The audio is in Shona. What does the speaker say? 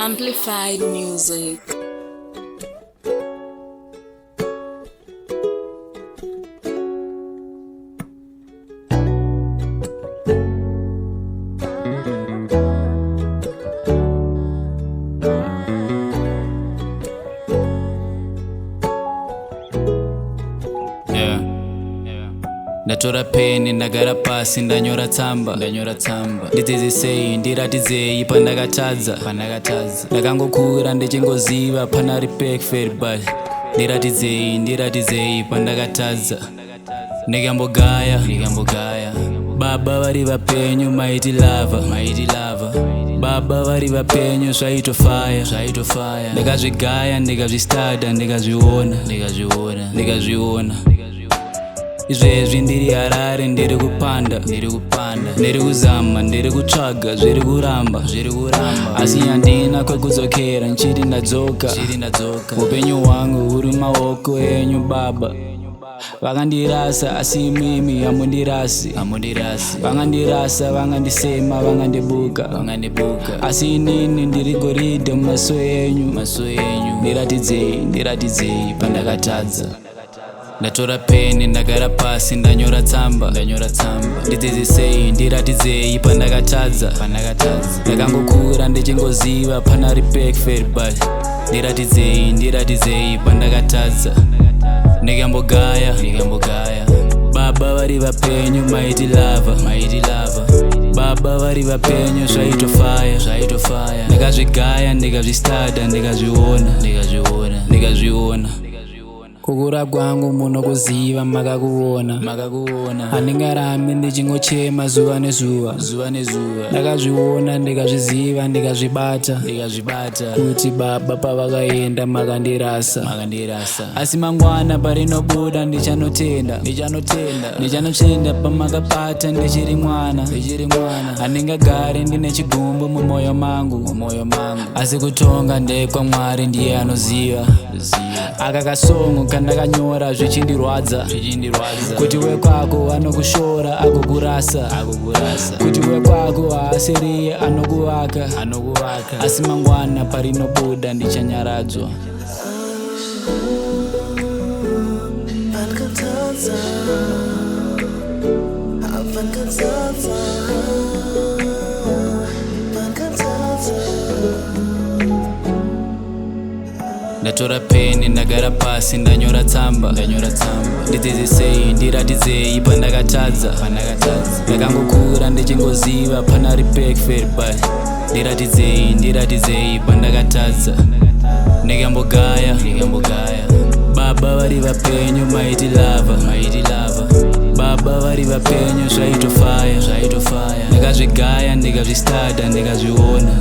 Amplified music. Ndatora peni ndagara pasi ndanyora tsamba nditizisei ndiratidze pandakatadza ndakangokura ndichingoziva pana respect but ndiratidzei pandakatadza ndikambogaya baba vari vapenyu maiti lava baba vari vapenyu zvaitofaya ndikazvigaya ndikazvistada ndikazviona izvezvi ndiri Harare ndiri kupanda ndiri kuzama ndiri kutsvaga zviri kuramba asi handina kwekudzokera nchiri ndadzoka upenyu hwangu huri maoko enyu baba vakandirasa asi imimi hamundirasi vangandirasa vangandisema vangandibuka asi inini ndiri goridhe mumaso enyu ndiratidzei pandakatadza ndatora peni ndagara pasi ndanyora tsamba nditizisei ndiratidzei pandakatadza ndakangokura ndichingoziva pana respect but ndiratidzei pandakatadza ndikambogaya baba vari vapenyu maiti lava baba vari vapenyu zvaitofaya ndikazvigaya ndikazvistada ndikazviona kukura kwangu muno kuziva makakuona handingarami ndichingochema zuva nezuva ndakazviona ndikazviziva ndikazvibata kuti baba pavakaenda makandirasa asi mangwana parinobuda ndichanotenda pamakapata ndichiri mwana handingagare ndine chigumbu mumwoyo mangu asi kutonga ndekwa Mwari ndiye anoziva aka kasongo kandakanyora zvichindirwadza kuti wekwako anokushora agokurasa kuti wekwako haasiriye anokuvaka asi mangwana parinobuda ndichanyaradzwa. Ndatora peni ndagara pasi ndanyora tsamba nditizisei ndiratidzei pandakatadza ndakangokura ndichingoziva pana respect but ndiratidzei pandakatadza ndikambogaya baba vari vapenyu maiti lava baba vari vapenyu zvaitofaya ndikazvigaya ndikazvistada ndikazviona